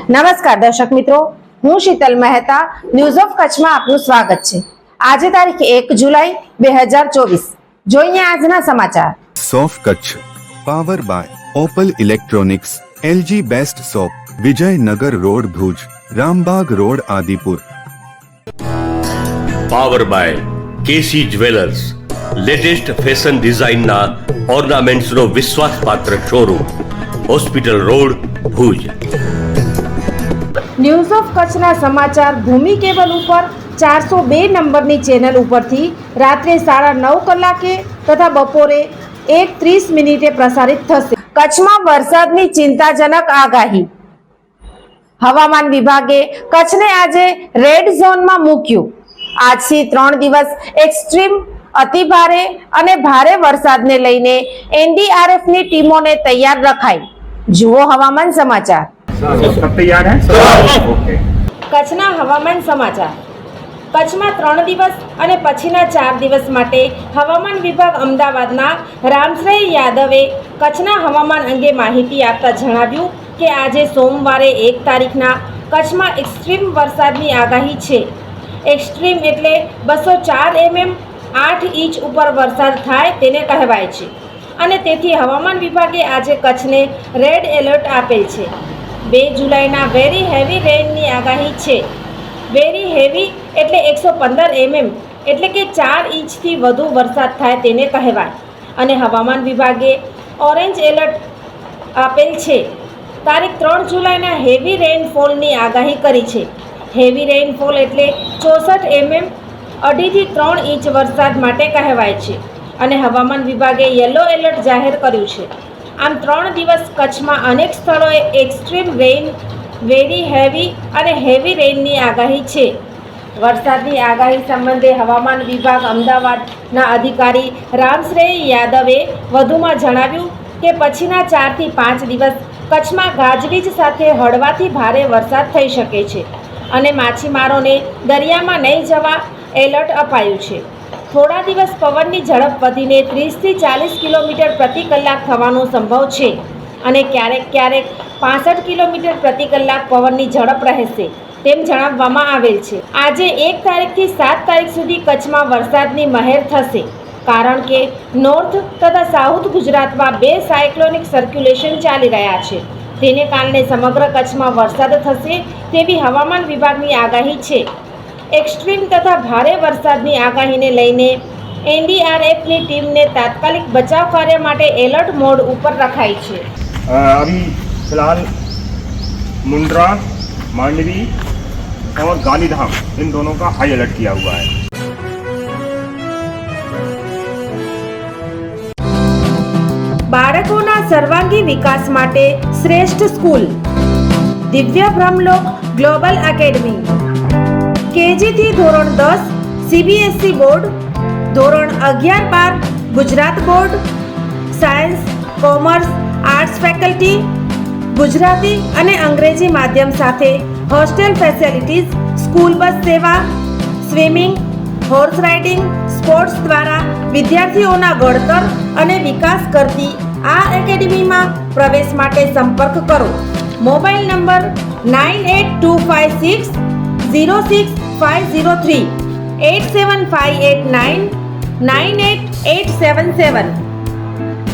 નમસ્કાર દર્શક મિત્રો, હું શીતલ મહેતા ન્યૂઝ ઓફ કચ્છમાં આપનું સ્વાગત છે। આજે તારીખ 1 જુલાઈ 2024। જોઈએ આજના સમાચાર। સોફ Kutch power by Opal electronics, LG best shop, Vijaynagar road Bhuj, Rambagh road Adipur. Power by KC jewellers, latest fashion ડિઝાઇનના ઓર્નામેન્ટ્સનો વિશ્વાસપાત્ર showroom, hospital road Bhuj. News of કચ્છના સમાચાર ભૂમિ કેબલ ઉપર 402 નંબરની ચેનલ ઉપરથી રાત્રે 9:30 કલાકે તથા બપોરે 1:30 પ્રસારિત થશે। કચ્છમાં વરસાદની ચિંતાજનક આગાહી। હવામાન વિભાગે કચ્છને આજે રેડ ઝોનમાં મૂક્યું। આજથી 3 દિવસ એક્સ્ટ્રીમ, અતિભારે અને ભારે વરસાદને લઈને એનડીઆરએફની ટીમોને તૈયાર રખાઈ। જુઓ હવામાન સમાચાર। सब तैयार है? ओके। કચ્છના હવામાન સમાચાર। કચ્છમાં 3 દિવસ અને પછીના 4 દિવસ માટે હવામાન વિભાગ અમદાવાદના રામશ્રેય યાદવે કચ્છના હવામાન અંગે માહિતી આપતા જણાવ્યું કે આજે સોમવારે 1 તારીખના કચ્છમાં એક્સ્ટ્રીમ વરસાદની આગાહી છે। એક્સ્ટ્રીમ એટલે 204 mm 8 ઇંચ ઉપર વરસાદ થાય તેને કહેવાય છે અને તેથી હવામાન વિભાગે આજે કચ્છને રેડ એલર્ટ આપેલ છે। 2 જુલાઈના વેરી હેવી રેઇનની આગાહી છે। વેરી હેવી એટલે 115 mm એટલે કે 4 ઇંચથી વધુ વરસાદ થાય તેને કહેવાય અને હવામાન વિભાગે ઓરેન્જ એલર્ટ આપેલ છે। તારીખ 3 જુલાઈના હેવી રેઇનફોલની આગાહી કરી છે। હેવી રેઇનફોલ એટલે 64 mm 2.5 થી 3 ઇંચ વરસાદ માટે કહેવાય છે અને હવામાન વિભાગે યલો એલર્ટ જાહેર કર્યું છે। આમ 3 દિવસ કચ્છમાં અનેક સ્થળોએ એક્સ્ટ્રીમ રેઇન, વેરી હેવી અને હેવી રેઇનની આગાહી છે। વરસાદની આગાહી સંબંધે હવામાન વિભાગ અમદાવાદના અધિકારી રામશ્રેય યાદવે વધુમાં જણાવ્યું કે પછીના 4 થી 5 દિવસ કચ્છમાં ગાજવીજ સાથે હળવાથી ભારે વરસાદ થઈ શકે છે અને માછીમારોને દરિયામાં નહીં જવા એલર્ટ અપાયું છે। થોડા દિવસ પવનની ઝડપ વધીને 30 થી 40 કિલોમીટર પ્રતિ કલાક થવાનો સંભવ છે અને ક્યારેક 65 કિલોમીટર પ્રતિ કલાક પવનની ઝડપ રહેશે તેમ જણાવવામાં આવેલ છે। આજે 1 તારીખથી 7 તારીખ સુધી કચ્છમાં વરસાદની મહેર થશે કારણ કે નોર્થ તથા સાઉથ ગુજરાતમાં 2 સાયક્લોનિક સર્ક્યુલેશન ચાલી રહ્યા છે। તેને કારણે સમગ્ર કચ્છમાં વરસાદ થશે તેવી હવામાન વિભાગની આગાહી છે। એક્સ્ટ્રીમ તથા ભારે વરસાદની આગાહીને લઈને એનડીઆરએફની ટીમને તાત્કાલિક બચાવ કાર્ય માટે એલર્ટ મોડ ઉપર રખાઈ છે। अभी फिलहाल मुंद्रा, मांडवी और गांधीधाम इन दोनों का हाई अलर्ट किया हुआ है। બાળકોના સર્વાંગી વિકાસ માટે શ્રેષ્ઠ સ્કૂલ દિવ્ય બ્રહ્મલોક ગ્લોબલ એકેડમી। કેજી થી ધોરણ 10 સીબીએસઈ બોર્ડ, ધોરણ 11-12 Gujarat board, science, commerce, arts faculty, Gujarati અને અંગ્રેજી માધ્યમ સાથે હોસ્ટેલ ફેસિલિટીઝ, સ્કૂલ બસ સેવા, સ્વિમિંગ, હોર્સ રાઇડિંગ, સ્પોર્ટ્સ દ્વારા વિદ્યાર્થીઓના ઘડતર અને વિકાસ કરતી આ એકેડમીમાં પ્રવેશ માટે સંપર્ક કરો। Mobile number 9825606503 875899887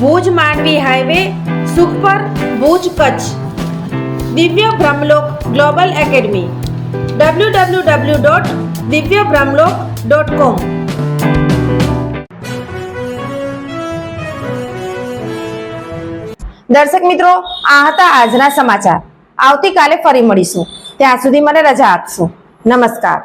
Bhuj Mandvi highway, Sukhpar, Bhuj, Kutch. દિવ્ય બ્રહ્મલોક ગ્લોબલ એકેડમી www.divyabrahmlok.com। દર્શક મિત્રો, આ હતા આજના સમાચાર। આવતીકાલે ફરી મળીશું, ત્યાં સુધી મને રજા આપશો। નમસ્કાર।